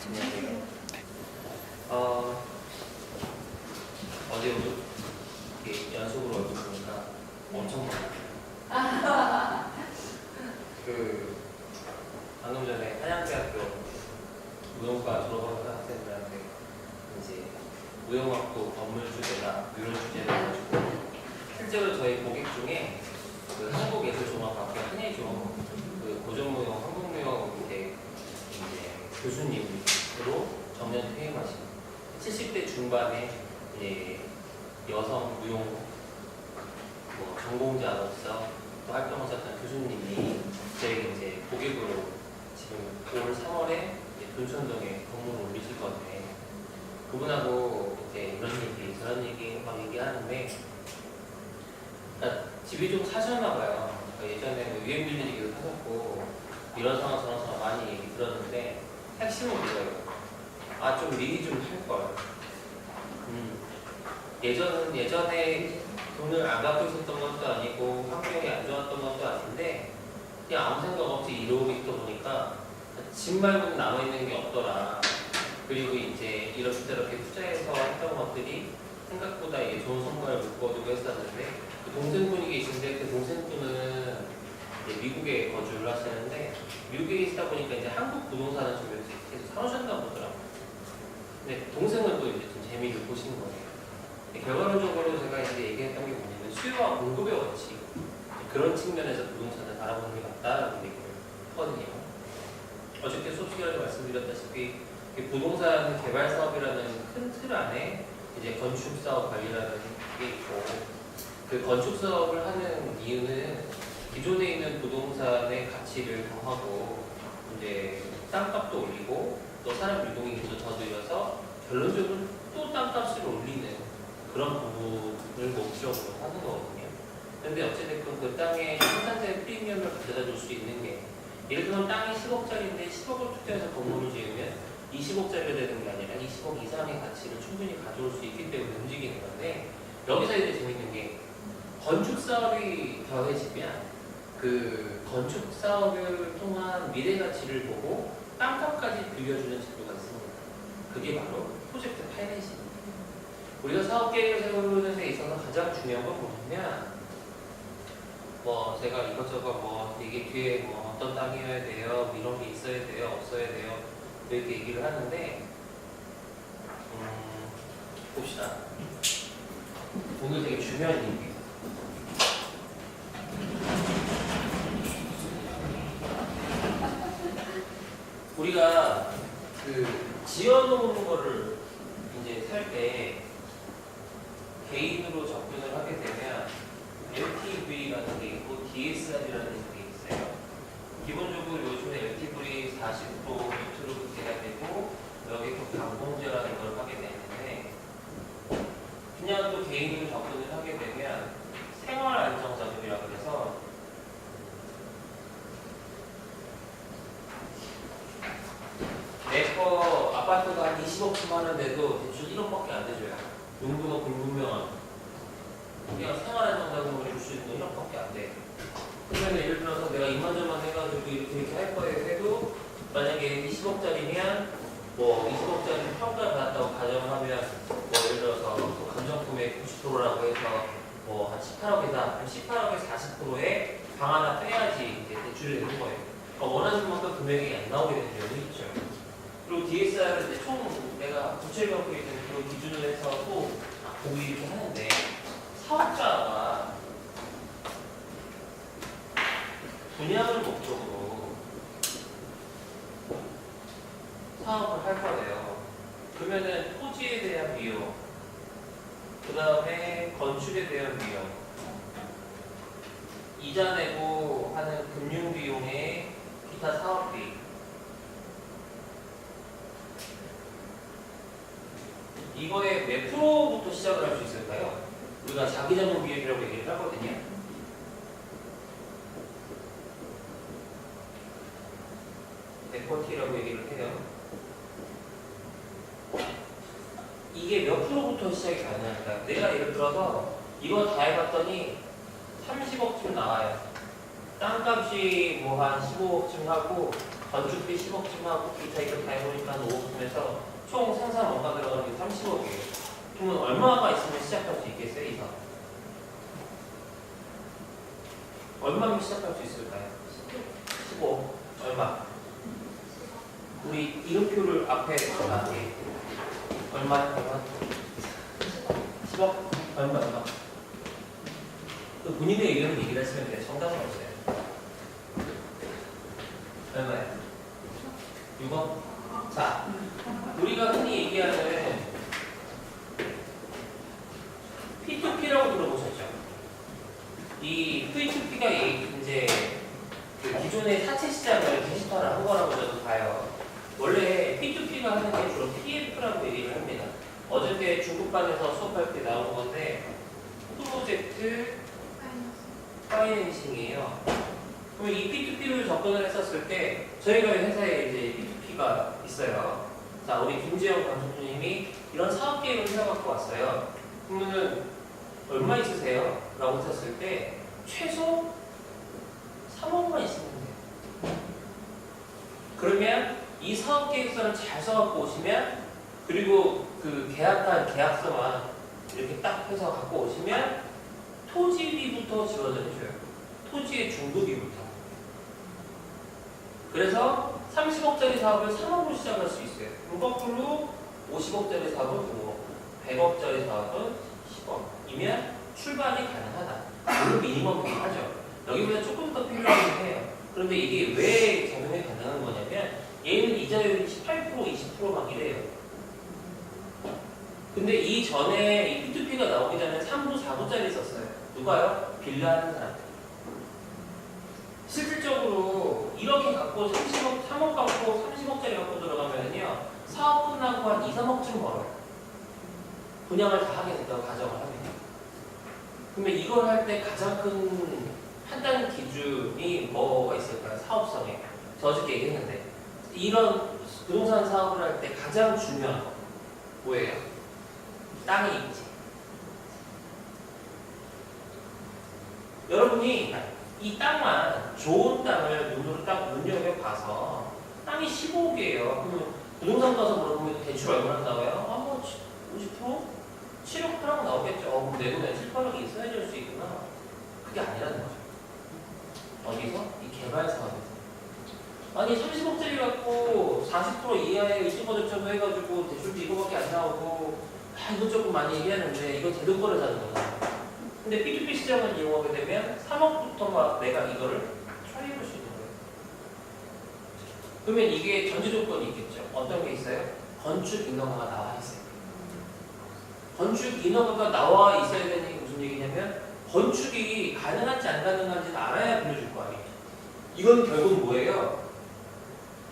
안녕하세요. 어제 이렇게 연속으로 얼굴 보니까 엄청 많아요. 방금 전에 한양대학교 무용과 졸업하는 학생들한테 이제 무용학부 건물 주제나 뮤럴 주제를 해가지고 실제로 저희 고객 중에 한국예술종합학교 한예종 고전무용, 한국무용 이제 교수님으로 정년 퇴임하신 70대 중반의 이제 여성 무용 전공자로서 또 활동하셨던 교수님이 저희 이제 고객으로 지금 올 3월에 돈천동에 건물을 올리실 건데 그분하고 이제 이런 얘기 저런 얘기 막 얘기하는데 집이 좀 사셨나봐요. 예전에 유엔 빌리지기도 사셨고 이런 상황 저런 상황 많이 얘기 들었는데 핵심은 이거예요. 좀 미리 좀 할걸. 예전에 돈을 안 갖고 있었던 것도 아니고 환경이 안 좋았던 것도 아닌데 그냥 아무 생각 없이 이러고 있다 보니까 집 말고는 남아있는 게 없더라. 그리고 이제 이렇게 투자해서 했던 것들이 생각보다 이게 좋은 성과를 못 거두고 했었는데 그 동생분이 계신데 그 동생분은 이제 미국에 거주를 하시는데 미국에 있다 보니까 이제 한국 부동산을 좀 계속 사오셨나 보더라고요. 근데 동생은 또 이제 좀 재미를 보신 거예요. 결과론적으로 제가 이제 얘기했던 게 뭐냐면 수요와 공급의 원칙 그런 측면에서 부동산을 바라보는 게 맞다라는 얘기를 하거든요. 어저께 수업 시간에 말씀드렸다시피 부동산 개발 사업이라는 큰 틀 안에 이제 건축 사업 관리라는 게 있고 그 건축 사업을 하는 이유는 기존에 있는 부동산의 가치를 더하고 이제 땅값도 올리고 또 사람 유동이 계속 더들여서 결론적으로 또 땅값을 올리는 그런 부분을 목적으로 하는 거거든요. 근데 어찌됐건 그 땅에 생산자의 프리미엄을 가져다 줄 수 있는 게 예를 들면 땅이 10억짜리인데 10억을 투자해서 건물을 지으면 20억짜리가 되는 게 아니라 20억 이상의 가치를 충분히 가져올 수 있기 때문에 움직이는 건데 여기서 이제 재밌는 게 건축 사업이 더해지면 그 건축 사업을 통한 미래 가치를 보고 땅값까지 빌려주는 제도가 있습니다. 그게 바로 프로젝트 파이낸싱입니다. 우리가 사업 계획을 세우는 데 있어서 가장 중요한 건 뭐냐면 제가 이것저것 이게 뒤에 어떤 땅이어야 돼요, 이런 게 있어야 돼요, 없어야 돼요 이렇게 얘기를 하는데 봅시다. 오늘 되게 중요한 얘기예요. 우리가 지어놓은 거를 이제 살 때 개인으로 접근을 하게 되면 LTV라는 게 있고 DSR이라는 게 있어요. 기본적으로 요즘에 LTV 40% 밑으로 돼야 되고 여기 또 강공제라는 걸 하게 되는데 그냥 또 개인으로 접근을 하게 되면 생활안정자금이라고 해서 내 거 아파트가 한 20억 수만 원인데도 대출 1억밖에 안 되줘요. 용도가 불분명한 그냥 생활안정자금으로 줄 수 있는 건 1억밖에 안 돼. 그러면 예를 들어서 내가 이만저만 해가지고 이렇게 할 거에 해도 만약에 20억짜리면 20억짜리 평가를 받았다고 가정을 하면 예를 들어서 감정금액 90%라고 해서 한 18억이다. 그럼 18억의 40%에 방 하나 빼야지 이제 대출을 내는 거예요. 원하시는 만큼 금액이 안 나오게 되는 경우도 있죠. 그리고 DSR은 이제 총 내가 부채를 갖고 있는 그런 기준을 해서 또 보기 이렇게 하는데 사업자가 분양을 목적으로 사업을 할 거예요. 그러면은 토지에 대한 비용, 그 다음에 건축에 대한 비용, 이자 내고 하는 금융 비용의 기타 사업비, 이거에 몇 프로부터 시작을 할 수 있을까요? 우리가 자기자본 비율이라고 얘기를 하거든요. 에쿼티라고 얘기를 해요. 이게 몇 프로부터 시작이 가능할까요? 내가 예를 들어서 이거 다 해봤더니 30억쯤 나와요. 땅값이 한 15억쯤 하고 건축비 10억쯤 하고 기타 이거 다 해보니까 한 5억쯤에서 총 생산 원가 들어가는 게 30억이에요. 그러면 얼마가 있으면 시작할 수 있겠어요, 이 사업? 얼마면 시작할 수 있을까요? 15. 얼마? 우리 이름표를 앞에 넣을게. 얼마? 10억? 얼마? 그 본인의 의견을 얘기를 하시면 돼요. 정답은 없어요. 얼마예요? 6억? 자, 우리가 흔히 얘기하는 P2P라고 들어보셨죠? 이 P2P가 이제 그 기존의 사채 시장을 디지털화한 거라고 저도 봐요. 원래 P2P가 하는 게 주로 PF라고 얘기를 합니다. 어저께 중국반에서 수업할 때 나온 건데 프로젝트 파이낸싱이에요. 그럼 이 P2P를 접근을 했었을 때 저희가 회사에 이제 P2P가 있어요. 자, 우리 김지영 감독님이 이런 사업 계획을 세워갖고 왔어요. 그러면은 얼마 있으세요? 라고 했었을 때 최소 3억만 있으면 돼요. 그러면 이 사업 계획서를 잘 써갖고 오시면 그리고 그 계약한 계약서만 이렇게 딱 해서 갖고 오시면 토지비부터 지원을 해줘요. 토지의 중도비부터. 그래서 30억짜리 사업을 3억으로 시작할 수 있어요. 그럼 거꾸로 50억짜리 사업은 5억, 100억짜리 사업은 10억이면 출발이 가능하다. 물론 미니멈이긴 하죠. 여기보다 조금 더 필요하긴 해요. 그런데 이게 왜 적용이 가능한 거냐면 얘는 이자율이 18%, 20%막 이래요. 근데 이전에 이 P2P가 나오기 전에 3부, 4부짜리 썼어요. 누가요? 빌라 하는 사람들. 실질적으로 이렇게 갖고 30억, 3억 갖고 30억짜리 갖고 들어가면요 사업 끝나고 한 2, 3억쯤 벌어요. 분양을 다 하게 된다고 가정을 합니다. 그러면 이걸 할 때 가장 큰 판단 기준이 뭐가 있을까요? 사업성에. 저 어저께 얘기했는데 이런 부동산 사업을 할 때 가장 중요한 거 뭐예요? 땅의 입지. 여러분이 이 땅만 좋은 땅을 눈으로 딱 눈여겨봐서 땅이 15억이에요. 그러면 부동산 가서 물어보면 대출 얼마나 나와요? 아, 뭐 50%? 7억, 8억 나오겠죠. 그럼 내 돈에 7, 8억이 있어야 될 수 있구나. 그게 아니라는 거죠. 어디서? 이 개발 사업에서. 아니 30억짜리 갖고 40% 이하의 일주거저처럼 해가지고 대출비 이거밖에 안 나오고 이것저것 많이 얘기하는데 이거 제도 거를 사는 거잖아. 근데 P2P 시장을 이용하게 되면 3억부터 막 내가 이거를 처리해볼 수 있는 거예요. 그러면 이게 전제 조건이 있겠죠. 어떤 게 있어요? 건축 인허가가 나와 있어요. 건축 인허가가 나와 있어야 되는 게 무슨 얘기냐면 건축이 가능한지 안 가능한지는 알아야 빌려줄 거 아니에요. 이건 결국 뭐예요?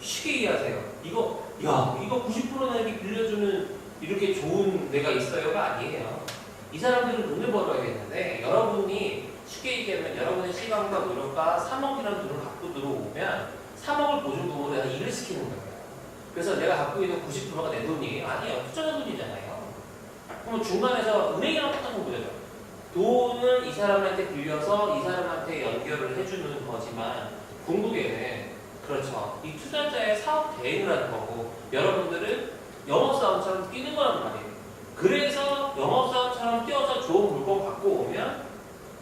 쉽게 이해하세요. 이거 90%나 이렇게 빌려주는 이렇게 좋은 데가 있어요가 아니에요. 이 사람들은 돈을 벌어야겠는데 여러분이 쉽게 얘기하면 여러분의 시간과 노력과 3억이라는 돈을 갖고 들어오면 3억을 보증금으로 내가 일을 시키는 거예요. 그래서 내가 갖고 있는 90%가 내 돈이에요? 아니에요. 투자자 돈이잖아요. 그럼 중간에서 은행이랑 똑같은 거죠. 돈을 이 사람한테 빌려서 이 사람한테 연결을 해주는 거지만 궁극에는 그렇죠. 이 투자자의 사업 대행을 하는 거고 여러분들은 영업사원처럼 뛰는 거란 말이에요. 그래서 영업사원처럼 뛰어서 좋은 물건 갖고 오면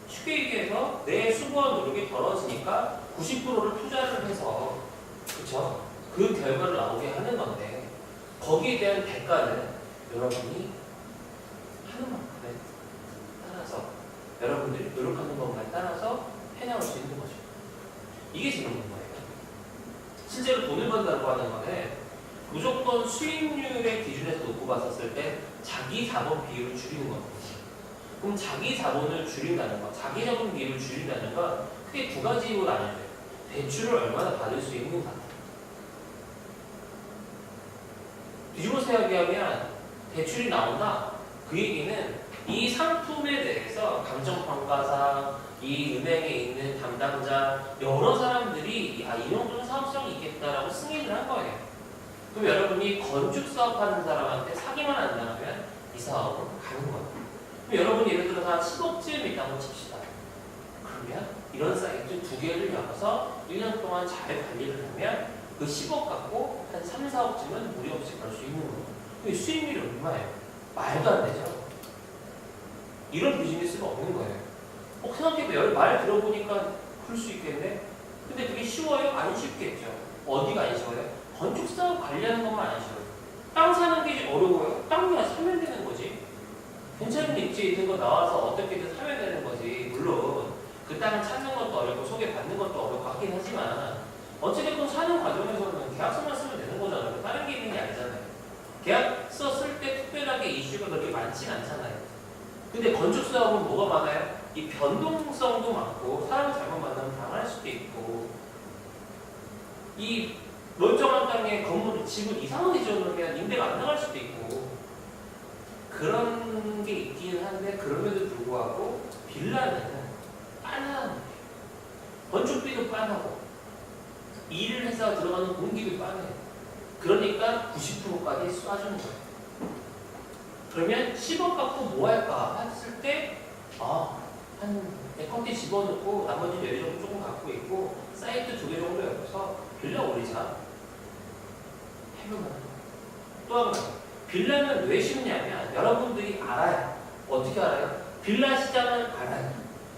쉽게 얘기해서 내 수고와 노력이 벌어지니까 90%를 투자를 해서 그렇죠. 그 결과를 나오게 하는 건데 거기에 대한 대가는 여러분이 하는 만큼에 따라서 여러분들이 노력하는 것만 따라서 해나갈 수 있는 거죠. 이게 재밌는 거예요. 실제로 돈을 번다고 하는 거는 무조건 수익률의 기준에서 놓고 봤었을 때 자기 자본 비율을 줄이는 겁니다. 그럼 자기 자본을 줄인다는 거, 자기 자본 비율을 줄인다는 건 크게 두 가지로 나뉘어요. 대출을 얼마나 받을 수 있는가. 뒤집어서 이야기하면 대출이 나온다. 그 얘기는 이 상품에 대해서 감정평가사, 이 은행에 있는 담당자, 여러 사람들이 이 정도는 사업성이 있겠다라고 승인을 한 거예요. 그럼 여러분이 건축 사업하는 사람한테 사기만 안 당하면 이 사업은 가는 거예요. 그럼 여러분이 예를 들어서 한 10억쯤 있다고 칩시다. 그러면 이런 사이트 두 개를 열어서 1년 동안 잘 관리를 하면 그 10억 갖고 한 3, 4억쯤은 무리 없이 갈 수 있는 거예요. 근데 수익률이 얼마예요? 말도 안 되죠. 이런 비즈니스가 없는 거예요. 생각해보면 말 들어보니까 그럴 수 있겠네. 근데 그게 쉬워요? 안 쉽겠죠. 어디가 안 쉬워요? 건축 사업 관리하는 것만 안 쉬워요. 땅 사는 게 어려워요? 땅이야 사면 되는 거지. 괜찮은 입지에 있는 거 나와서 어떻게든 사면 되는 거지. 물론 그 땅을 찾는 것도 어렵고 소개받는 것도 어렵고 하긴 하지만 어찌됐건 사는 과정에서는 계약서만 쓰면 되는 거잖아요. 다른 게 있는 게 아니잖아요. 계약서 쓸 때 특별하게 이슈가 그렇게 많진 않잖아요. 근데 건축 사업은 뭐가 많아요? 이 변동성도 많고 사람 잘못 만나면 당할 수도 있고 이 멀쩡한 땅에 건물을 집을 이상하게 지어놓으면 임대가 안 나갈 수도 있고 그런 게 있기는 한데 그럼에도 불구하고 빌라는 빤한 건축비도 빤하고 일을 해서 들어가는 공기도 빤해요. 그러니까 90%까지 쏴주는 거예요. 그러면 10억 갖고 뭐 할까 했을 때 한 100건대 집어넣고 나머지 여유 정도 조금 갖고 있고 사이트 2개 정도 옆에서 빌라 올리자 해보면 또 한 가지 빌라는 왜 쉽냐면 여러분들이 알아요. 어떻게 알아요? 빌라 시장을 알아요.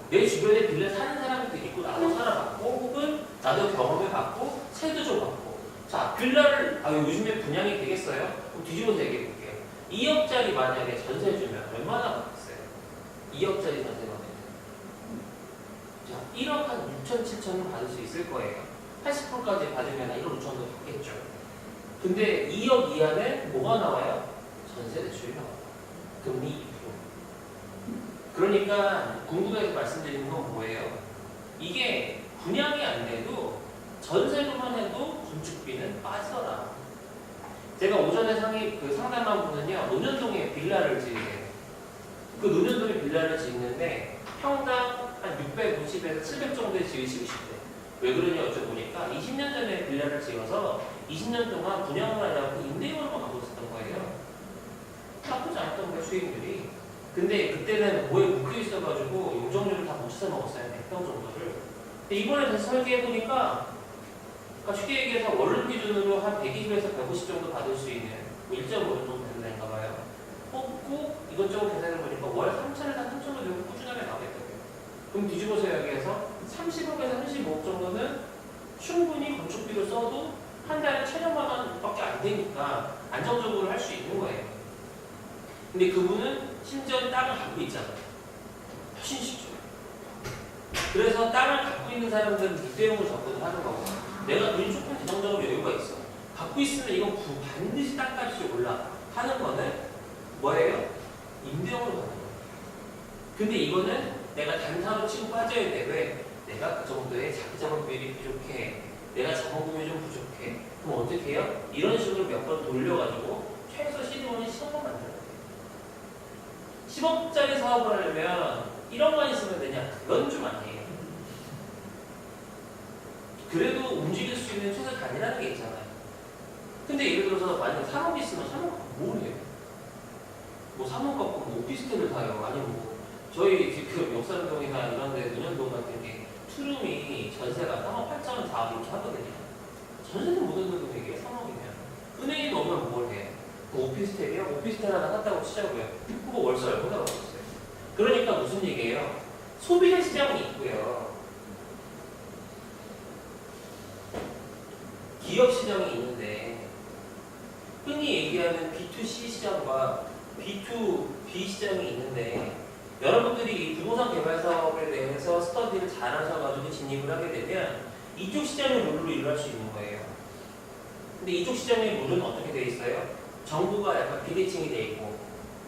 내 주변에 빌라 사는 사람들이 있고 나도 살아봤고 혹은 나도 경험해봤고 세도 좀 봤고 자 빌라를 요즘에 분양이 되겠어요? 그럼 뒤집어서 얘기해볼게요. 2억짜리 만약에 전세 주면 얼마나 받겠어요? 2억짜리 전세 받으면 자 1억 한 6천, 7천은 받을 수 있을 거예요. 80%까지 받으면 1억 5천도 받겠죠. 근데 2억 이하는 뭐가 나와요? 전세 대출이 나와요. 금리 2%. 그러니까 궁극에서 말씀드리는 건 뭐예요? 이게 분양이 안 돼도 전세로만 해도 건축비는 빠지더라. 제가 오전에 상담한 분은요, 논현동에 빌라를 지으세요. 그 논현동에 빌라를 짓는데 평당 한 650에서 700 정도에 지으시고 싶대요. 왜 그러냐 여쭤보니까 20년 전에 빌라를 지어서 20년 동안 분양을 하려고 임대료만 갖고 있었던 거예요. 나쁘지 않았던 거예요, 수익률이. 근데 그때는 뭐에 묶여 있어가지고 용적률을 다 못 찾아 먹었어요. 100평 정도를. 근데 이번에 다시 설계해보니까 그러니까 쉽게 얘기해서 원룸 기준으로 한 120에서 150 정도 받을 수 있는 1.5년 정도 된다니까 봐요. 뽑고 이것저것 계산해보니까 월 3천에서 3천 정도 꾸준하게 나오겠다고요. 그럼 뒤집어서 이야기해서 30억에서 35억 정도는 충분히 건축비로 써도 한 달에 1,000여만 원밖에 안 되니까 안정적으로 할 수 있는 거예요. 근데 그분은 심지어 땅을 갖고 있잖아요. 훨씬 쉽죠. 그래서 땅을 갖고 있는 사람들은 윗대용을 접근을 하는 거고 내가 돈이 조금 재정적으로 여유가 있어. 갖고 있으면 이건 반드시 땅값이 올라 하는 거는 뭐예요? 임대용으로 가는 거예요. 근데 이거는 내가 단타로 치고 빠져야 돼. 왜? 내가 그 정도의 자기 자본 비율이 부족해. 내가 자본금이 좀 부족해. 그럼 어떻게 해요? 이런 식으로 몇 번 돌려가지고 최소 시드원이 10억만 만들어야 돼요. 10억짜리 사업을 하려면 1억만 있으면 되냐? 그건 좀 아니에요. 그래도 움직일 수 있는 최소 단위라는 게 있잖아요. 근데 예를 들어서 만약 3억 있으면 3억 갖고 뭘 해요? 뭐 3억 갖고 뭐 오피스텔을 사요. 아니면 뭐 저희 지금 역사동이나 이런 데 논현동 같은 게 투룸이 전세가 3억 8천원 4억 이렇게 하거든요. 전세는 못 얻는 금액이에요. 3억이면. 은행에 넣으면 뭘 해? 뭐 오피스텔이요? 오피스텔 하나 샀다고 치자고요. 그거 월세 얼마 나가고 있어요. 그러니까 무슨 얘기예요? 소비자 시장이 있고요. 기업 시장이 있는데 흔히 얘기하는 B2C 시장과 B2B 시장이 있는데 여러분들이 이 부동산 개발 사업에 대해서 스터디를 잘 하셔가지고 진입을 하게 되면 이쪽 시장의 룰로 일할 수 있는 거예요. 근데 이쪽 시장의 룰은 어떻게 돼 있어요? 정부가 약간 비대칭이 돼 있고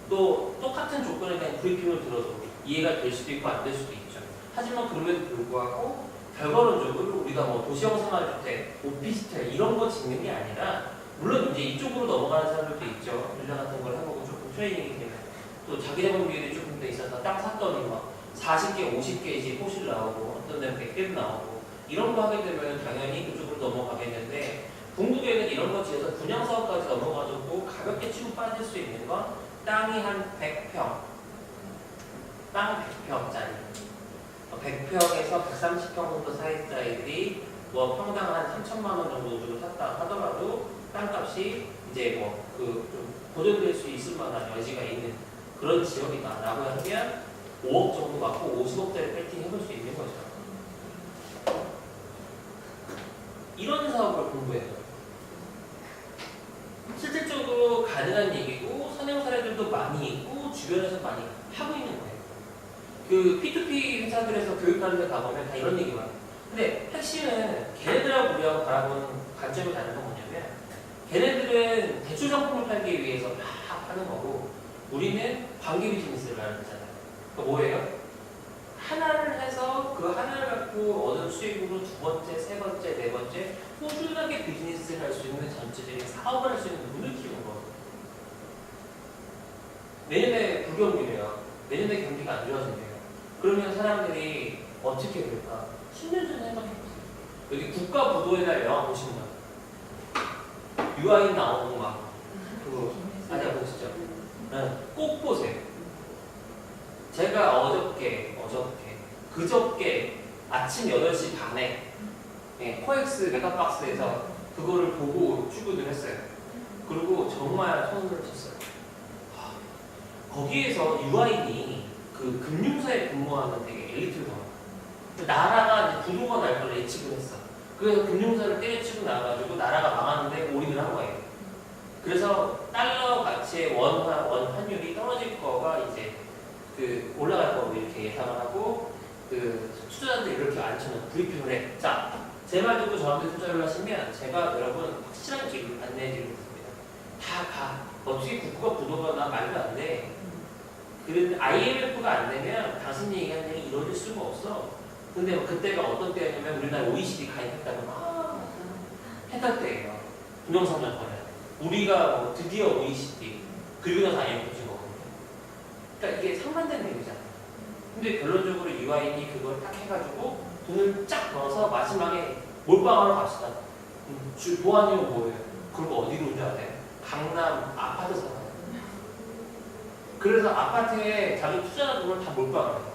또 똑같은 조건에 대한 브리핑을 들어도 이해가 될 수도 있고 안 될 수도 있죠. 하지만 그럼에도 불구하고 결과론적으로 우리가 뭐 도시형 생활주택, 오피스텔 이런 거 짓는 게 아니라 물론 이제 이쪽으로 넘어가는 사람들도 있죠. 빌라 같은 걸 해보고 조금 트레이닝이 되면 또 자기 자본 비율이 조금 더 있어서 땅 샀더니 막 40개, 50개 집 호실 나오고 어떤 데는 100개도 나오고 이런 거 하게 되면 당연히 그쪽으로 넘어가겠는데 궁극에는 이런 거 지어서 분양사업까지 넘어가지고 가볍게 치고 빠질 수 있는 건 땅이 한 100평, 땅 100평짜리 100평에서 130평 정도 사이즈들이 뭐 평당 한 3천만 원 정도 주고 샀다 하더라도 땅값이 이제 뭐 그 좀 보존될 수 있을 만한 여지가 있는 그런 지역이다라고 하면 5억 정도 받고 50억짜리 배팅 해볼 수 있는 거죠. 이런 사업을 공부해요. 실질적으로 가능한 얘기고 선행 사례들도 많이 있고 주변에서 많이 하고 있는 거예요. 그 P2P 회사들에서 교육하는 데 가보면 다 이런 얘기 많아요. 근데 핵심은 걔네들하고 우리하고 바라보는 관점이 다른 건 뭐냐면 걔네들은 대출 상품을 팔기 위해서 막 하는 거고 우리는 관계 비즈니스를 하는 거잖아요. 그러니까 뭐예요? 하나를 해서 그 하나를 갖고 얻은 수익으로 두 번째, 세 번째, 네 번째 꾸준하게 비즈니스를 할 수 있는 전체적인 사업을 할 수 있는 눈을 키우는 거예요. 내년에 불경기래요. 내년에 경기가 안 좋아진대요. 그러면 사람들이 어떻게 될까? 10년 전에 생각해보세요. 여기 국가부도의 날 영화 보신 분 유아인 나오고 막 그거 아니 보시죠? 네, 꼭 보세요. 제가 그저께 아침 8시 반에 코엑스 메가박스에서 그거를 보고 출근을 했어요. 그리고 정말 손을 쳤어요. 거기에서 유아인이 그 금융사에 근무하는 되게 엘리트가 나라가 이제 부도가 날 걸 예측을 했어. 그래서 금융사를 때려치고 나가지고 나라가 망하는데 올인을 한 거예요. 그래서 달러 가치의 원 환율이 떨어질 거가 이제 그 올라갈 거고 이렇게 예상을 하고 그 투자자들이 이렇게 앉혀놓은 브리핑을 해. 자, 제 말 듣고 저한테 투자를 하시면 제가 여러분 확실한 길을 안내해 드리겠습니다. 다 가. 어떻게 국가 부도가 나 말도 안 돼. 그런데 IMF가 안 되면 당신 얘기하는 얘기 이루어질 수가 없어. 근데 그때가 어떤 때였냐면 우리나라 OECD 가입했다고 막 했던 때예요. 부동산만 거래. 우리가 뭐 드디어 OECD 그리고 나서 IMF 준 거거든요. 그러니까 이게 상반된 얘기잖아요. 근데 결론적으로 유아인이 그걸 딱 해가지고 돈을 쫙 넣어서 마지막에 몰빵하러 갑시다. 보안이면 뭐예요? 그리고 어디로 온줄 아세요? 강남 아파트 사요. 그래서 아파트에 자기 투자한 돈을 다 몰빵해요.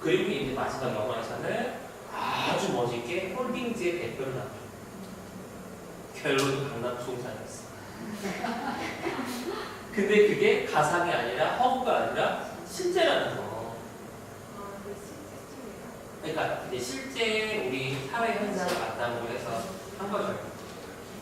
그리고 이제 마지막 영화에서는 아주 멋있게 홀딩즈의 대표를 나와요. 결론은 강남 부동산이었어. 근데 그게 가상이 아니라 허구가 아니라 실제라는 거. 그러니까 이제 실제 우리 사회 현상을 바탕으로 해서 한 거죠.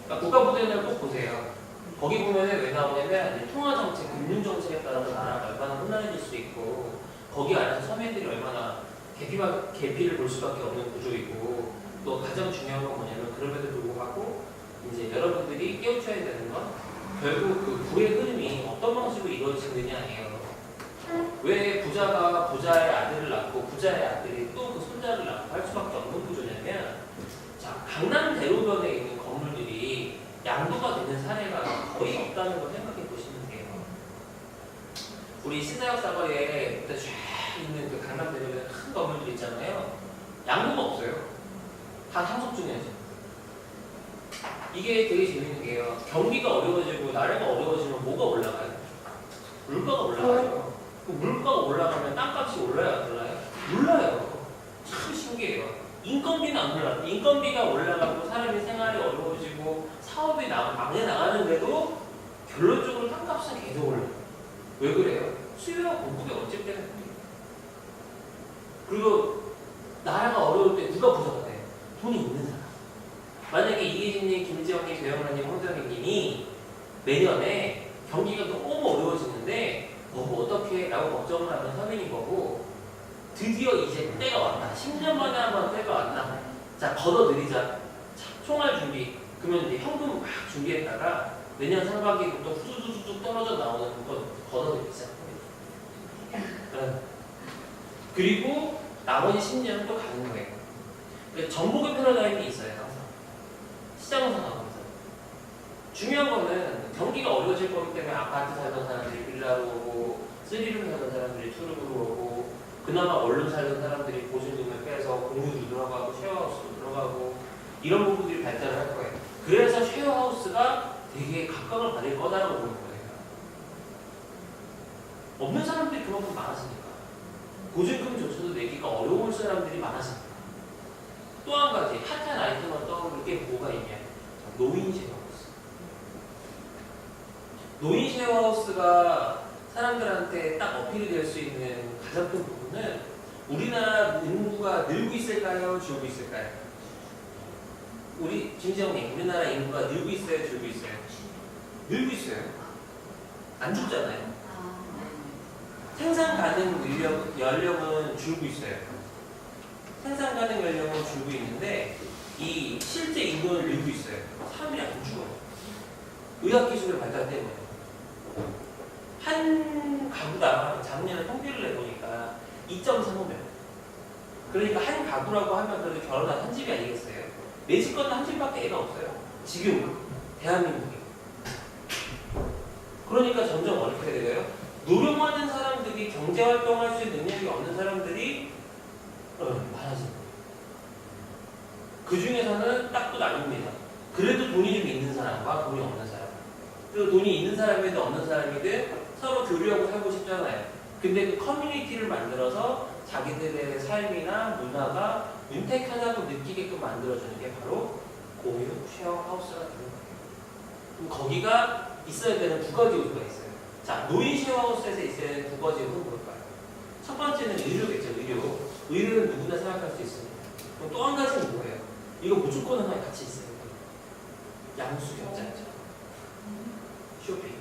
그러니까 국가부도를 꼭 보세요. 거기 보면은 왜 나오냐면 통화정책, 금융정책에 따라서 나라가 얼마나 혼란해질 수 있고 거기 안에서 서민들이 얼마나 계피를 볼 수밖에 없는 구조이고 또 가장 중요한 건 뭐냐면 그럼에도 불구하고 이제 여러분들이 깨우쳐야 되는 건 결국 그 부의 흐름이 어떤 방식으로 이루어지느냐예요. 왜 부자가 부자의 아들을 낳고 부자의 아들이 또 그 손자를 낳고 할 수밖에 없는 구조냐면 자, 강남 대로변에 있는 건물들이 양도가 되는 사례가 거의 없다는 걸 생각해 보시면 돼요. 우리 신사역 사거리에 그때 쫙 있는 그 강남 대로변에 큰 건물들 있잖아요. 양도가 없어요. 다 상속 중이죠. 이게 되게 재밌는 게요. 경기가 어려워지고 나라가 어려워지면 뭐가 올라가요? 물가가 올라가요. 그 물가가 올라가면 땅값이 올라요, 안 올라요? 올라요. 참 신기해요. 인건비는 안 올라요. 인건비가 올라가고 사람이 생활이 어려워지고 사업이 망해 나가는데도 결론적으로 땅값은 계속 올라요. 왜 그래요? 수요와 공급의 원칙 때문에. 그리고 나라가 어려울 때 누가 부자가 돼요? 돈이 있는 사람. 만약에 이기진님, 김지영님, 배영란님, 홍정희님이 내년에 경기가 너무 어려워지는데 어떻게 해? 라고 걱정을 하는 서민인 거고 드디어 이제 때가 왔다. 10년 만에 한번 때가 왔다. 자, 걷어들이자. 총알 준비. 그러면 이제 현금 막 준비했다가 내년 상반기부터 후두두둑 떨어져 나오는 거 걷어들이자. 그리고 나머지 10년은 또 가는 거예요. 그러니까 전복의 패러다임이 있어요, 항상. 시장 상황에서. 중요한 거는 경기가 어려워질 거기 때문에 아파트 살던 사람들이 빌라로 오고, 3룸 살던 사람들이 2룸으로 오고, 그나마 원룸 살던 사람들이 보증금을 빼서 공유도 들어가고, 쉐어하우스도 들어가고, 이런 부분들이 발전을 할 거예요. 그래서 쉐어하우스가 되게 각광을 받을 거다라고 보는 거예요. 없는 사람들이 그만큼 많아지니까. 보증금조차도 내기가 어려운 사람들이 많아지니까. 또 한 가지 핫한 아이템만 떠오를 게 뭐가 있냐? 노인 쉐어하우스. 노인 쉐어하우스가 사람들한테 딱 어필이 될 수 있는 가장 큰 부분은 우리나라 인구가 늘고 있을까요? 줄고 있을까요? 김지영님, 우리나라 인구가 늘고 있어요? 줄고 있어요? 늘고 있어요. 안 죽잖아요. 생산 가능 연령은 줄고 있어요. 생산 가능 연령은 줄고 있는데 이 실제 인구는 늘고 있어요. 사람이 안 죽어요. 의학기술의 발달 때문에. 한 가구당 작년에 통계를 내보니까 2.35명. 그러니까 한 가구라고 하면 그래도 결혼한 한 집이 아니겠어요? 내 집 건은 한 집밖에 애가 없어요. 지금 대한민국에. 그러니까 점점 어렵게 되고요. 노력하는 사람들이 경제활동할 수 있는 능력이 없는 사람들이 많아집니다. 그 중에서는 딱 또 나뉩니다. 그래도 돈이 좀 있는 사람과 돈이 없는 사람. 그리고 돈이 있는 사람이든 없는 사람이든 서로 교류하고 살고 싶잖아요. 근데 그 커뮤니티를 만들어서 자기들의 삶이나 문화가 윤택하다고 느끼게끔 만들어주는 게 바로 공유 쉐어하우스가 되는 거예요. 그럼 거기가 있어야 되는 두 가지 요소가 있어요. 자, 노인 쉐어하우스에서 있어야 되는 두 가지 요소는 뭘까요? 첫 번째는 의료겠죠, 의료. 의료는 누구나 생각할 수 있습니다. 그럼 또 한 가지는 뭐예요? 이거 무조건 하나 같이 있어요. 양수경자죠. 쇼핑.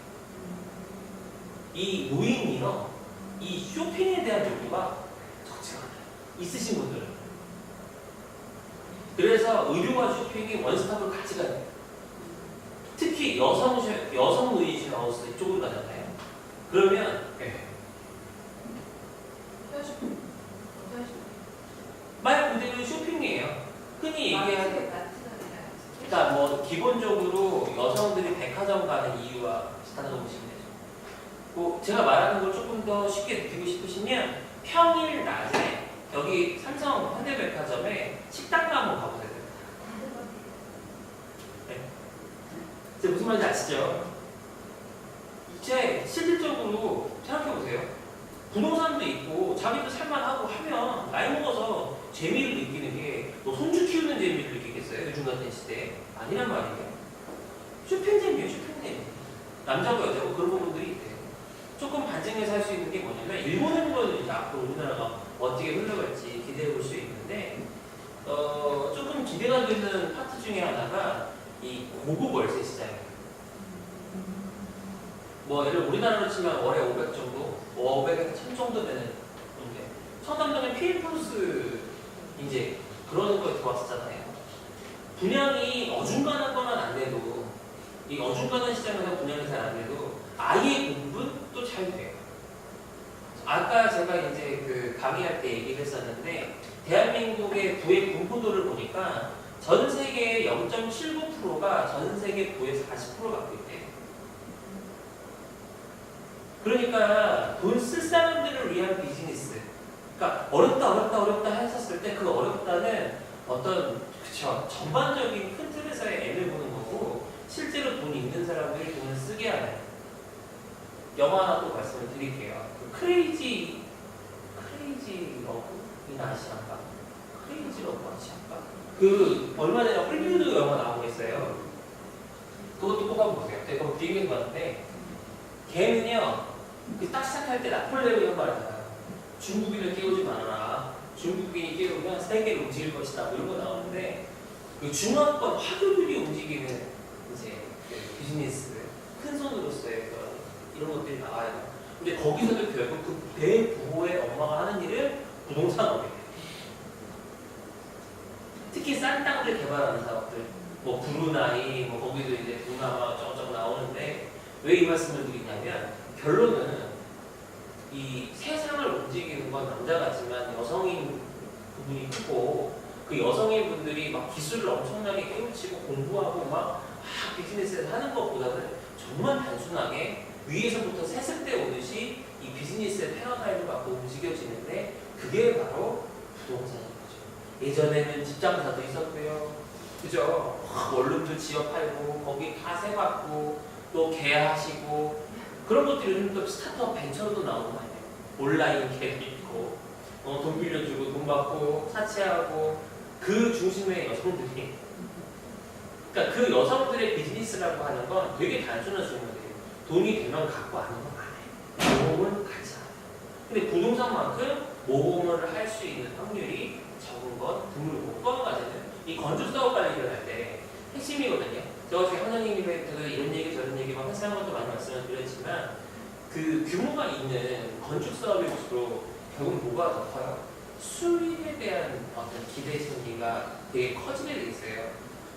이 노인이요, 이 쇼핑에 대한 욕구가 적지 않아요. 있으신 분들은. 그래서 의료와 쇼핑이 원스톱을 같이 가요. 특히 여성 노인 쉐어하우스 이쪽으로 가잖아요. 그러면 말 그대로 쇼핑이에요. 흔히 얘기하는, 그러니까 뭐 기본적으로 여성들이 백화점 가는 이유와 비슷하다고 보시면 되죠. 뭐 제가 말하는 걸 조금 더 쉽게 느끼고 싶으시면 평일 낮에 여기 삼성 현대백화점에 식당 한번 가보세요. 네. 이제 무슨 말인지 아시죠? 이제 실질적으로 생각해보세요. 부동산도 있고 자기도 살만하고 하면 나이 먹어서 재미를 느끼는 게 너 손주 키우는 재미를 느끼겠어요? 요즘 같은 시대에. 아니란 말이에요. 쇼핑 재미예요, 쇼핑 재미. 남자고 여자고 그런 부분들이 있대요. 조금 반증해서 할 수 있는 게 뭐냐면 일본은 거는 이제 앞으로 우리나라가 어떻게 흘러갈지 기대해 볼 수 있는데 조금 기대가 되는 파트 중에 하나가 이 고급 월세 시장이에요. 뭐 예를 들어 우리나라로 치면 월에 500 정도, 500에서 1000 정도 되는 건데 청담동에 필플러스 이제 그런 거에 들어왔었잖아요. 분양이 어중간한 건 안 돼도 이 어중간한 시장에서 분양이 잘 안 돼도 아예 공급은 또 잘 돼요. 아까 제가 이제 그 강의할 때 얘기를 했었는데 대한민국의 부의 분포도를 보니까 전 세계의 0.79%가 전 세계 부의 40% 갖고 있대요. 그러니까 돈 쓸 사람들을 위한 비즈니스. 그러니까 어렵다 했었을 때 그 어렵다는 어떤 그쵸 전반적인 큰 틀에서의 N을 보는 거고 실제로 돈이 있는 사람들이 돈을 쓰게 하는 영화 하나 또 말씀을 드릴게요. 그 크레이지 러브인 아시안가? 크레이지 러브 아시안가? 그 얼마 전에 헐리우드 영화 나오고 있어요. 그것도 꼭 한번 보세요. 제가 그거 비행기에서 봤는데 걔는요 그 딱 시작할 때 나폴레옹이 한 말이잖아요. 중국인을 깨우지 말아라. 중국인이 깨우면 세계를 움직일 것이다. 뭐 이런 거 나오는데 그 중화권 화교들이 움직이는 이제 그 비즈니스 큰 손으로서의 이런 것들이 나와요. 근데 거기서도 결국 그 대부호의 엄마가 하는 일은 부동산업이에요. 특히 싼 땅들 개발하는 사업들, 뭐 브루나이, 뭐 거기도 이제 동남아 쩌쩌 나오는데 왜 이 말씀을 드리냐면 결론은 이 세상을 움직이는 건 남자 같지만 여성인 부분이 크고 그 여성인 분들이 막 기술을 엄청나게 깨우치고 공부하고 막 비즈니스를 하는 것보다는 정말 단순하게 위에서부터 세습돼 오듯이 이 비즈니스의 패러다임을 갖고 움직여지는데 그게 바로 부동산인 거죠. 예전에는 집장사도 있었고요. 그죠? 원룸들 지어 팔고 거기 가세 받고 또 개하시고 그런 것들이 요즘 또 스타트업 벤처로도 나오는 거 아니에요. 온라인 개도 있고 돈 빌려주고 돈 받고 사채하고 그 중심의 여성들이, 그러니까 그 여성들의 비즈니스라고 하는 건 되게 단순한 질문이에요. 돈이 되면 갖고 하는 건 안 해요. 모험은 같이 안 해요. 근데 부동산만큼 모험을 할 수 있는 확률이 적은 건 드물고, 또 한 가지는 이 건축 사업 관리를 할 때 핵심이거든요. 제가 지금 현장님한테도 이런 얘기 저런 얘기 막 회사한 것도 많이 말씀을 드렸지만, 그 규모가 있는 건축 사업일수록 결국 뭐가 더 커요? 수익에 대한 어떤 기대심리가 되게 커지게 돼 있어요.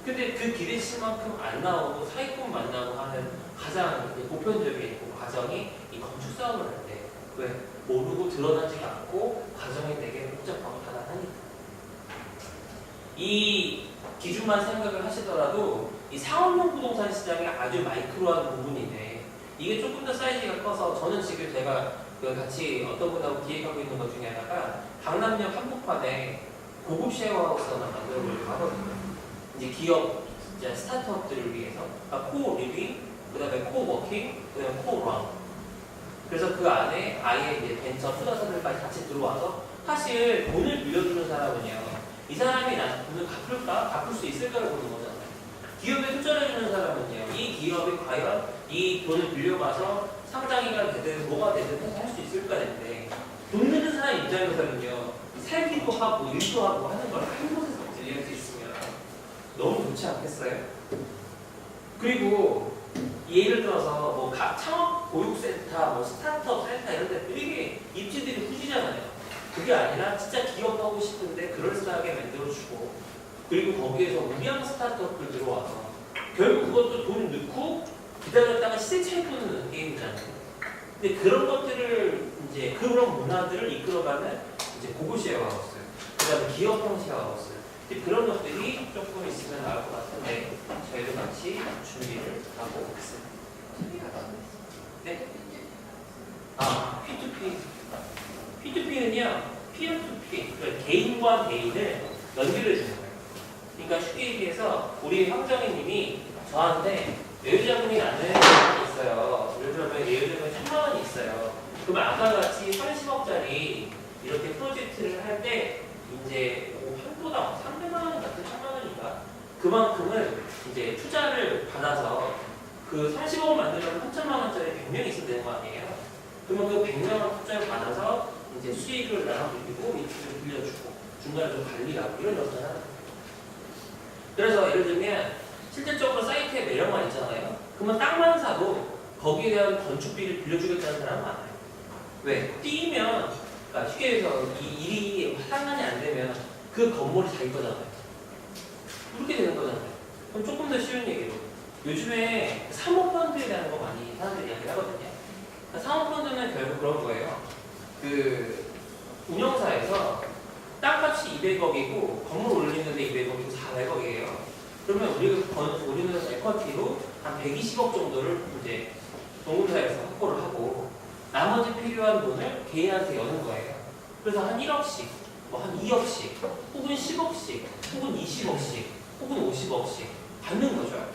근데 그 기대치만큼 안 나오고 사기꾼 만나고 하는 가장 보편적인 과정이 이 건축 사업을 할 때, 왜? 모르고 드러나지 않고 과정이 되게 복잡하고 다단하니까. 이 기준만 생각을 하시더라도 이 상업용 부동산 시장이 아주 마이크로한 부분인데, 이게 조금 더 사이즈가 커서, 저는 지금 제가 같이 어떤 분하고 기획하고 있는 것 중에 하나가 강남역 한복판에 고급 쉐어하우스 하나 만들어 보려고 하거든요. 이제 기업, 이제 스타트업들을 위해서, 그러니까 코 리빙, 그 다음에 코 워킹, 그 다음에 코 런. 그래서 그 안에 아예 이제 벤처 투자자들까지 같이 들어와서, 사실 돈을 빌려주는 사람은요, 이 사람이 나한테 돈을 갚을까? 갚을 수 있을까를 보는 거잖아요. 기업에 투자를 해주는 사람은요, 이 기업이 과연 이 돈을 빌려가서 상장이가 되든 뭐가 되든 해서 할 수 있을까 했는데, 돈 내는 사람 입장에서는요, 살기도 하고 일도 하고 하는 걸 한 곳에서 들릴 수 있으면 너무 좋지 않겠어요? 그리고 예를 들어서 뭐 창업 교육센터, 뭐 스타트업 센터 이런 데 되게 입지들이 후지잖아요. 그게 아니라 진짜 기업하고 싶은데 그럴싸하게 만들어주고, 그리고 거기에서 우량 스타트업들 들어와서 결국 그것도 돈 넣고 기다렸다가 시세 차익 보는 게임이잖아요. 근데 그런 것들을 이제 그런 문화들을 이끌어가는 이제 고급 쉐어하우스, 그다음에 기업형 쉐어하우스, 그런 것들이 조금 있으면 나올 것 같은데, 저희도 같이 준비를 하고 있습니다. 네? 아, P2P. P2P는요, P2P, 그러니까 개인과 개인을 연결해 주는 거예요. 그러니까 쉽게 얘기해서 우리 황정희님이 저한테 여유자금이 나는 돈이 있어요. 예를 들면 여유자금이 1000만 원이 있어요. 그러면 아까 같이 30억짜리 이렇게 프로젝트를 할 때 이제 한 도당 300만 원 같은 1000만 원인가? 그만큼을 이제 투자를 받아서 그 30억 만들면 3천만 원짜리 100명이 있으면 되는 거 아니에요? 그러면 그 100명을 투자를 받아서 이제 수익을 나눠드리고 이익을 빌려주고 중간에 좀 관리하고 이런 역할을 하는 거예요. 그래서 예를 들면 실질적으로 사이트에 매력만 있잖아요. 그러면 땅만 사도 거기에 대한 건축비를 빌려주겠다는 사람은 많아요. 왜? 뛰면, 그러니까 쉽게 해서 이 일이 상관이 안 되면 그 건물이 자기 거잖아요. 그렇게 되는 거잖아요. 그럼 조금 더 쉬운 얘기로, 요즘에 사모펀드에 대한 거 많이 사람들이 이야기 하거든요. 사모펀드는 결국 그런 거예요. 그 운영사에서 땅값이 200억이고 건물 올리는데 200억이고 400억이에요. 그러면 우리는 에쿼티로 한 120억 정도를 이제 동금사에서 확보를 하고, 나머지 필요한 돈을 개인한테 여는 거예요. 그래서 한 1억씩, 뭐 한 2억씩, 혹은 10억씩, 혹은 20억씩, 혹은 50억씩 받는 거죠.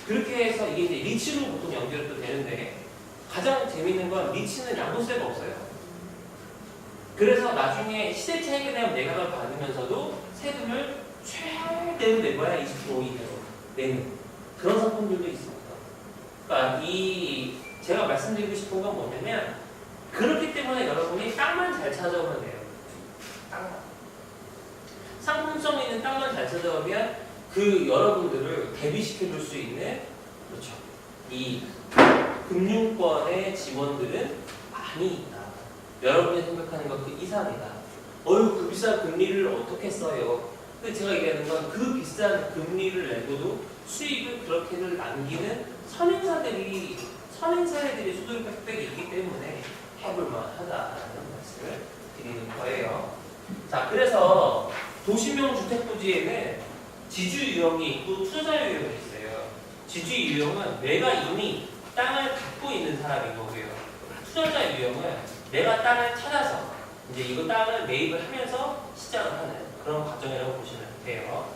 그렇게 해서 이게 이제 리츠로 보통 연결도 되는데, 가장 재밌는 건 리츠는 양도세가 없어요. 그래서 나중에 시세 차익에 대한 매각을 받으면서도 세금을 최대로 내봐야 20% 이내로 내는 그런 상품들도 있습니다. 그러니까 제가 말씀드리고 싶은 건 뭐냐면, 그렇기 때문에 여러분이 땅만 잘 찾아오면 돼요. 땅만. 상품성 있는 땅만 잘 찾아오면 그 여러분들을 대비시켜 줄 수 있는, 그렇죠, 이 금융권의 지원들은 많이 있다. 여러분이 생각하는 것 그 이상이다. 그 비싼 금리를 어떻게 써요? 근데 제가 얘기하는 건 그 비싼 금리를 내고도 수익을 그렇게를 남기는 선행사들이 수두룩 빽빽이 있기 때문에 해볼만 하다라는 말씀을 드리는 거예요. 자, 그래서 도시명 주택부지에는 지주 유형이 있고 투자자 유형이 있어요. 지주 유형은 내가 이미 땅을 갖고 있는 사람인 거고요. 투자자 유형은 내가 땅을 찾아서 이제 이거 땅을 매입을 하면서 시작을 하는 그런 과정이라고 보시면 돼요.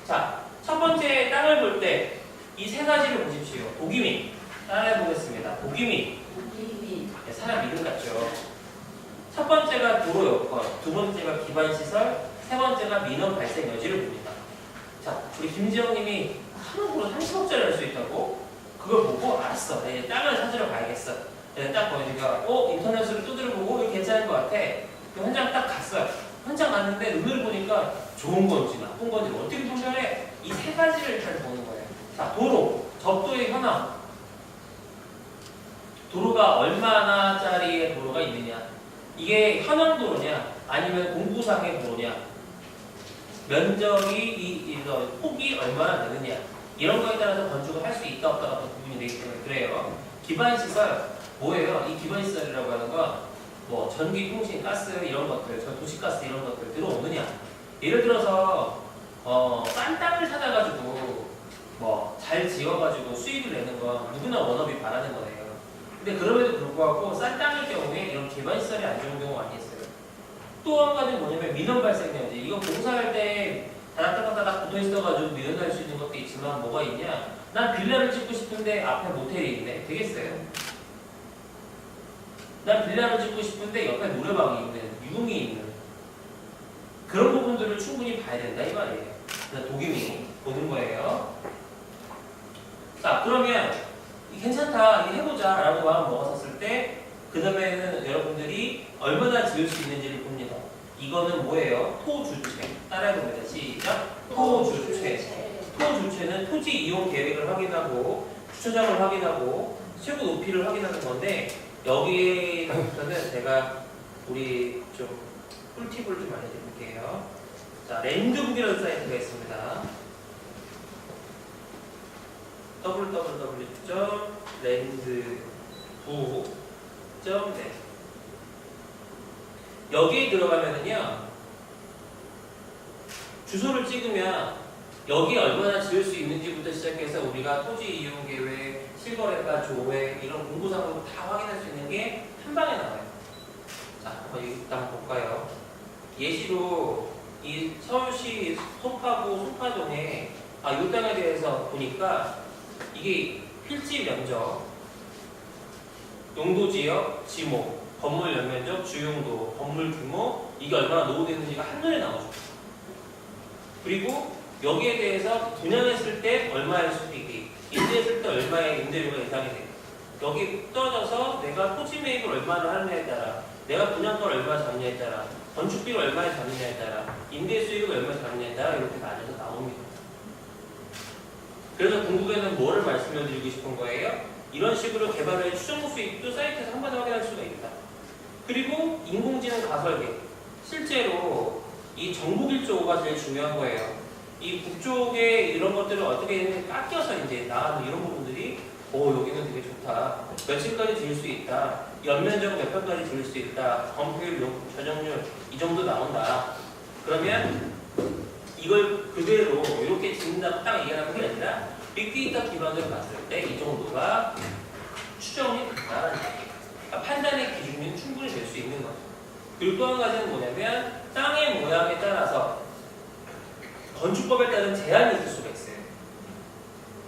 자, 첫 번째 땅을 볼 때 이 세 가지를 보십시오. 보기민. 따라해 보겠습니다. 보기민. 사람 이름 같죠. 첫 번째가 도로 여건, 두 번째가 기반 시설, 세 번째가 민원 발생 여지를 봅니다. 자, 우리 김지영님이 한옥으로 30억짜리 할 수 있다고? 그걸 보고 알았어. 내 땅을 찾으러 가야겠어. 내가 딱 보니까 인터넷으로 두드려보고 이거 괜찮은 것 같아. 그 현장 딱 갔어요. 현장 갔는데 눈을 보니까 좋은 건지 나쁜 건지 어떻게 분별해? 이 세 가지를 일단 보는 거예요. 자, 도로, 접도의 현황. 도로가 얼마나짜리의 도로가 있느냐? 이게 현황 도로냐? 아니면 공구상의 도로냐? 면적이 폭이 얼마나 되느냐? 이런 거에 따라서 건축을 할 수 있다 없다 같은 부분이 되기 때문에 그래요. 기반 시설 뭐예요? 이 기반 시설이라고 하는 건 뭐 전기, 통신, 가스 이런 것들, 도시가스 이런 것들 들어오느냐? 예를 들어서 싼 땅을 찾아가지고 뭐 잘 지어가지고 수익을 내는 건 누구나 원업이 바라는 거예요. 근데 그럼에도 불구하고 싼 땅일 경우에 이런 기반 시설이 안 좋은 경우가 많이 있어요. 또 한 가지는 뭐냐면 민원 발생량이지. 이거 공사할 때 다닥다닥 붙어 있어가지고 민원 날 수 있는 것도 있지만 뭐가 있냐? 난 빌라를 짓고 싶은데 앞에 모텔이 있네. 되겠어요? 난 빌라를 짓고 싶은데 옆에 노래방이 있는, 유흥이 있는 그런 부분들을 충분히 봐야 된다 이 말이에요. 그래서 도겸이 보는 거예요. 자, 그러면 괜찮다, 이거 해보자 라고 마음 먹었을 때 그 다음에는 여러분들이 얼마나 지을 수 있는지를 봅니다. 이거는 뭐예요? 토주체. 따라해봅니다. 시작. 토주체. 토주체는 토지 이용 계획을 확인하고 주차장을 확인하고 최고 높이를 확인하는 건데 여기서는 제가 우리 좀 꿀팁을 좀 알려드릴게요. 자, 랜드북이라는 사이트가 있습니다. www.landbook.net 여기에 들어가면은요 주소를 찍으면 여기 얼마나 지을 수 있는지부터 시작해서 우리가 토지 이용 계획, 실거래가, 조회 이런 공고사항을 다 확인할 수 있는 게 한 방에 나와요. 자, 일단 볼까요? 예시로 이 서울시 송파구에 이 땅에 대해서 보니까 이게 필지 면적, 용도지역, 지목, 건물 연면적, 주용도, 건물 규모 이게 얼마나 노후됐는지가 한눈에 나오죠. 그리고 여기에 대해서 분양했을 때 얼마의 수익이, 임대했을 때 얼마의 임대료가 예상이 돼요. 여기 떨어져서 내가 토지 매입을 얼마나 하느냐에 따라, 내가 분양가를 얼마 잡느냐에 따라, 건축비를 얼마에 잡느냐에 따라, 임대 수익을 얼마 잡느냐에 따라 이렇게 나눠서 나옵니다. 그래서 궁극에는 뭐를 말씀을 드리고 싶은 거예요? 이런 식으로 개발의 추정 수익도 사이트에서 한 번에 확인할 수가 있다. 그리고 인공지능 가설계. 실제로 이 정보길조가 제일 중요한 거예요. 이 북쪽에 이런 것들을 어떻게 깎여서 이제 나가는 이런 부분들이 여기는 되게 좋다. 며칠까지 지을 수 있다. 연면적 몇 평까지 지을 수 있다. 건폐율, 전용률 이 정도 나온다. 그러면 이걸 그대로 이렇게 짓는다고 딱 얘기하는 게 아니라 빅데이터 기반으로 봤을 때 이 정도가 추정이 된다는 얘기예요. 그러니까 판단의 기준이 충분히 될 수 있는 거죠. 그리고 또 한 가지는 뭐냐면 땅의 모양에 따라서 건축법에 따른 제한이 있을 수가 있어요.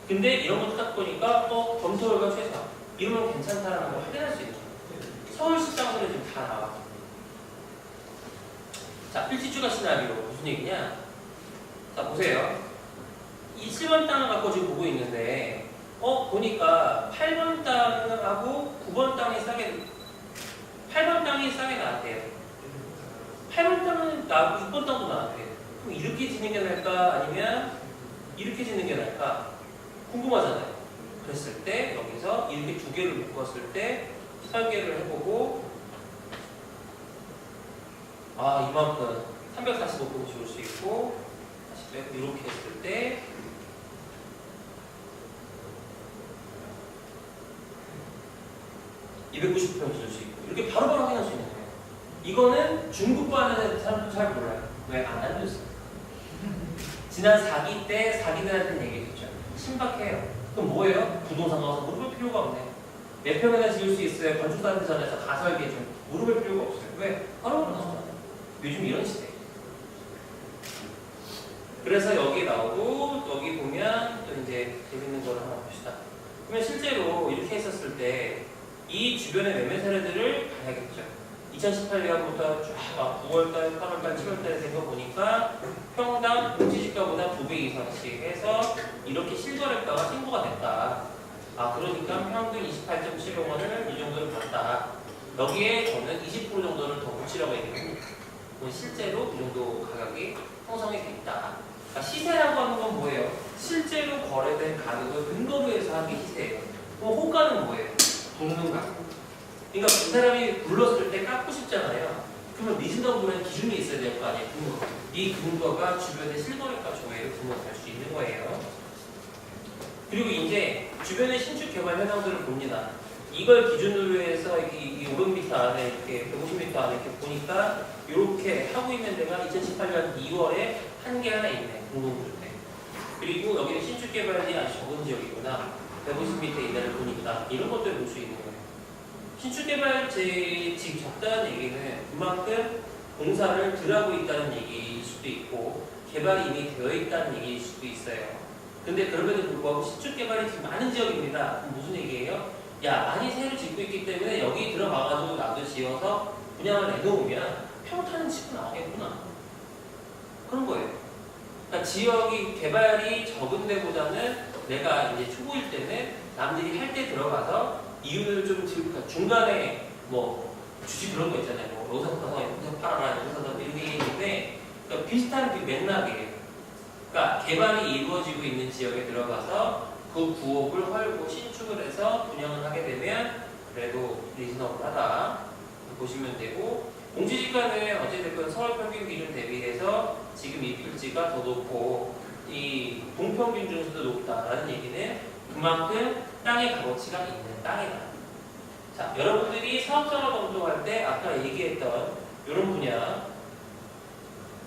근데 이런 것도 딱 보니까 검토율과 최소 이러면 괜찮다라는 걸 확인할 수 있는 거예요. 서울시 땅들은 지금 다 나와. 자, 필지추가 시나리오 무슨 얘기냐? 자, 보세요. 이 7번 땅을 갖고 지금 보고 있는데 보니까 8번 땅하고 9번 땅이 싸게 8번 땅이 싸게 나왔대요. 8번 땅은 나왔고 6번 땅도 나왔대요. 그럼 이렇게 짓는 게 나을까? 아니면 이렇게 짓는 게 나을까? 궁금하잖아요. 그랬을 때 여기서 이렇게 두 개를 묶었을 때 설계를 해보고 이만큼 345평 지을 수 있고 다시 이렇게 했을 때 (290평) 지을 수 있고 이렇게 바로바로 확인할 수 있는 거예요. 이거는 중국부 하는 사람도 잘 몰라요. 왜? 안 알려줬어요. 지난 4기 때 사기들한테는 얘기했죠. 신박해요. 그럼 뭐예요? 부동산 가서 물어볼 필요가 없네. 몇 평이나 지을 수 있어요? 건축사한테 전해서 가설계 좀 물어볼 필요가 없어요. 왜? 바로바로 나오잖아요. 요즘 이런 시대. 그래서 여기 나오고 여기 보면 또 이제 재밌는 걸 하나 봅시다. 그러면 실제로 이렇게 했었을 때 이 주변의 매매 사례들을 봐야겠죠. 2018년부터 쫙 9월달, 8월달, 7월달에 된 거 보니까 평당 공시지가보다 2배 이상씩 해서 이렇게 실거래가가 신고가 됐다. 아, 그러니까 평균 28.75 원을 이 정도를 받았다. 여기에 저는 20% 정도를 더 붙이라고 얘기합니다. 실제로 이 정도 가격이 형성이 됐다. 그러니까 시세라고 하는 건 뭐예요? 실제로 거래된 가격을 근거로 해서 하는 게 시세예요. 그럼 호가는 뭐예요? 도는 가격. 그러니까 그 사람이 불렀을 때 깎고 싶잖아요. 그러면 리즈너블한 기준이 있어야 될 거 아니에요. 근거. 이 근거가 주변의 실거래가 조회로 등록할 수 있는 거예요. 그리고 이제 주변의 신축 개발 현황들을 봅니다. 이걸 기준으로 해서 이 500m 안에 이렇게 150m 안에 이렇게 보니까 이렇게 하고 있는 데가 2018년 2월에 한 개 하나 있네. 공동주택. 그리고 여기는 신축 개발이 아주 적은 지역이구나. 150m 이내를 보니까 이런 것들을 볼 수 있는 거예요. 신축 개발지 적다는 얘기는 그만큼 공사를 덜 하고 있다는 얘기일 수도 있고 개발이 이미 되어 있다는 얘기일 수도 있어요. 근데 그럼에도 불구하고 신축 개발이 지금 많은 지역입니다. 그럼 무슨 얘기예요? 야, 많이 새로 짓고 있기 때문에 여기 들어가가지고 나도 지어서 분양을 내놓으면 평타는 치고 나오겠구나. 그런 거예요. 그러니까 지역이 개발이 적은 데보다는 내가 이제 초보일 때는 남들이 할 때 들어가서 이윤을 좀 그러니까 중간에 뭐 주식 그런 거 있잖아요. 뭐 여기서 사서 여기서 팔아라 여기서 사서 이런 게 있는데 그러니까 비슷한 그 맥락이에요. 그러니까 개발이 이루어지고 있는 지역에 들어가서 그 구역을 헐고 신축을 해서 분양을 하게 되면 그래도 리즈너블하다 보시면 되고 공시지가는 어찌됐건 서울 평균 기준 대비해서 지금 이 필지가 더 높고 이 동평균 중에서도 높다라는 얘기는 그만큼 땅의 값어치가 있는 땅이다. 자, 여러분들이 사업성을 검토할 때 아까 얘기했던 이런 분야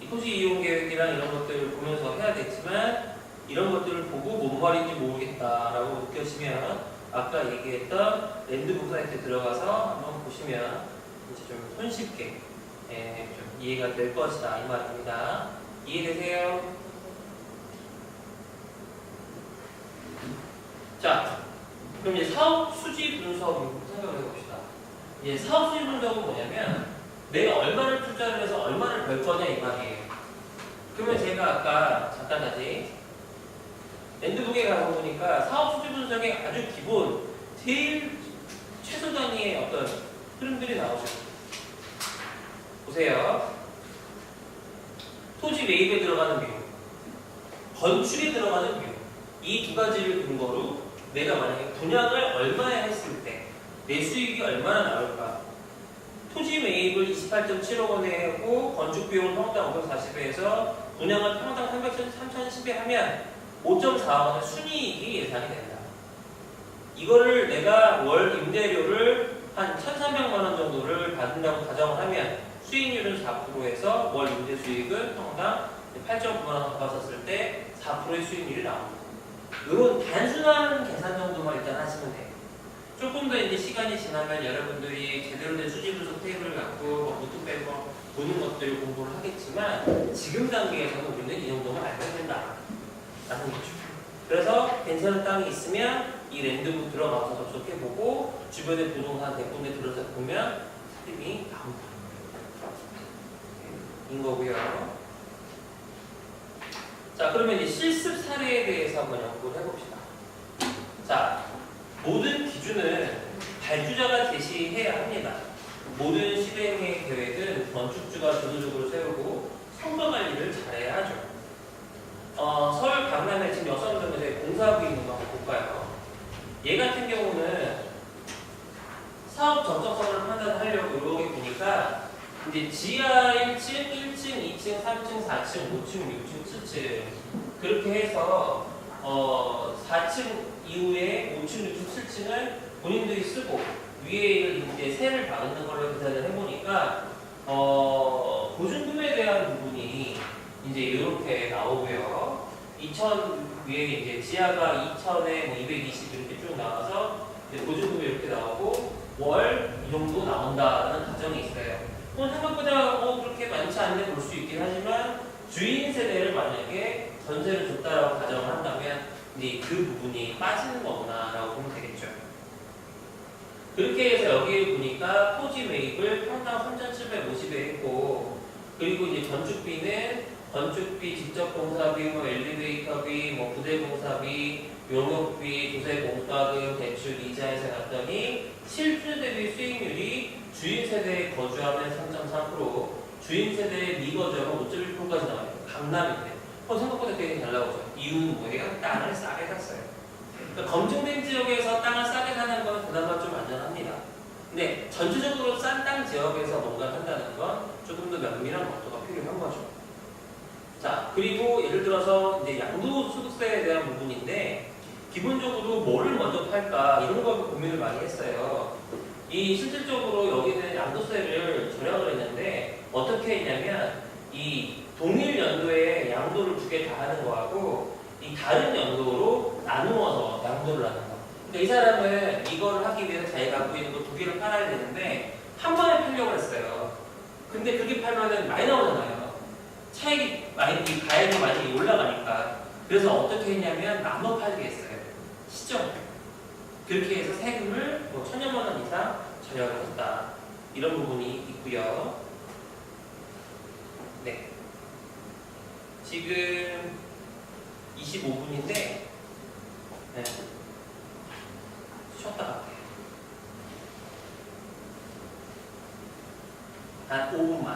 이 토지 이용 계획이랑 이런 것들을 보면서 해야 되지만 이런 것들을 보고 뭔 말인지 모르겠다라고 느껴지면 아까 얘기했던 랜드북 사이트에 들어가서 한번 보시면 이제 좀 손쉽게 좀 이해가 될 것이다 이 말입니다. 이해되세요? 자, 그럼 이제 사업 수지 분석 생각을 해봅시다. 이제 사업 수지 분석은 뭐냐면 내가 얼마를 투자를 해서 얼마를 벌 거냐 이 말이에요. 그러면 제가 아까 잠깐까지 랜드북에 가서 보니까 사업 수지 분석의 아주 기본 제일 최소 단위의 어떤 흐름들이 나오죠. 보세요. 토지 매입에 들어가는 비용, 건축에 들어가는 비용, 이 두 가지를 근거로 내가 만약에 분양을 얼마에 했을 때 내 수익이 얼마나 나올까? 토지 매입을 28.75 원에 하고 건축 비용을 평당 540회에서 분양을 평당 310회 하면 5.4 원의 순이익이 예상이 된다. 이거를 내가 월 임대료를 한 1,300만 원 정도를 받는다고 가정을 하면 수익률은 4%에서 월 임대 수익은 평당 8.9만 원 갚았을 때 4%의 수익률이 나옵니다. 이런 단순한 계산 정도만 일단 하시면 돼요. 조금 더 이제 시간이 지나면 여러분들이 제대로 된 수지 분석 테이블을 갖고 노트 빼고 보는 것들 공부를 하겠지만 지금 단계에서는 우리는 이 정도만 알면 된다 라는 거죠. 그래서 괜찮은 땅이 있으면 이 랜드북 들어가서 접속해보고 주변에 부동산 대본에 들어서 보면 흐름이 나온다 인 거고요. 자, 그러면 이제 실습 사례에 대해서 한번 연구를 해봅시다. 자, 모든 기준은 발주자가 제시해야 합니다. 모든 실행의 계획은 건축주가 주도적으로 세우고 성과 관리를 잘해야 하죠. 서울 강남에 지금 여성동에서 공사하고 있는 거 한번 볼까요? 얘 같은 경우는 사업 적정성을 판단하려고 이렇게 보니까 이제 지하 1층, 1층, 2층, 3층, 4층, 5층, 6층, 7층 그렇게 해서 4층 이후에 5층, 6층, 7층을 본인들이 쓰고 위에 이제 세를 박는 걸로 계산을 해보니까 보증금에 대한 부분이 이제 이렇게 나오고요. 2,000 위에 이제 지하가 2,000에 뭐 220 이렇게 쭉 나와서 이제 보증금이 이렇게 나오고 월 이 정도 나온다는 가정이 있어요. 생각보다 그렇게 많지 않네 볼 수 있긴 하지만 주인 세대를 만약에 전세를 줬다라고 가정을 한다면 이제 그 부분이 빠지는 거구나라고 보면 되겠죠. 그렇게 해서 여기 보니까 토지 매입을 평당 3,750에 했고, 그리고 이제 건축비는 건축비, 직접 공사비, 뭐 엘리베이터비, 뭐 부대 공사비, 용역비, 조세 공과금, 대출 이자에서 갔더니 실주 대비 수익률이 주인 세대에 거주하면 3.3%, 주인 세대에 미거주하면 5.1%까지 나와요. 강남인데. 생각보다 굉장히 잘 나오죠. 이유는 뭐예요? 땅을 싸게 샀어요. 그러니까 검증된 지역에서 땅을 싸게 사는 건 그나마 좀 안전합니다. 근데 전체적으로 싼 땅 지역에서 뭔가 한다는 건 조금 더 면밀한 검토가 필요한 거죠. 자, 그리고 예를 들어서 이제 양도소득세에 대한 부분인데, 기본적으로 뭐를 먼저 팔까 이런 걸 고민을 많이 했어요. 이 실질적으로 여기는 양도세를 절약을 했는데 어떻게 했냐면 이 동일 연도에 양도를 두 개 다 하는 거하고 이 다른 연도로 나누어서 양도를 하는 거. 그러니까 이 사람은 이걸 하기 위해서 자기가 갖고 있는 거 두 개를 팔아야 되는데 한 번에 팔려고 했어요. 근데 그렇게 팔면은 많이 나오잖아요. 차익이 많이, 가액이 많이 올라가니까. 그래서 어떻게 했냐면 나눠 팔게 했어요. 시점. 그렇게 해서 세금을 뭐 1,000여만 원 이상 절약을 했다. 이런 부분이 있고요. 네. 지금 25분인데 네. 쉬었다 갈게요. 한 5분만.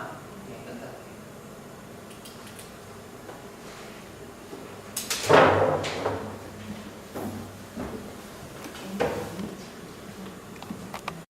네, 끝나.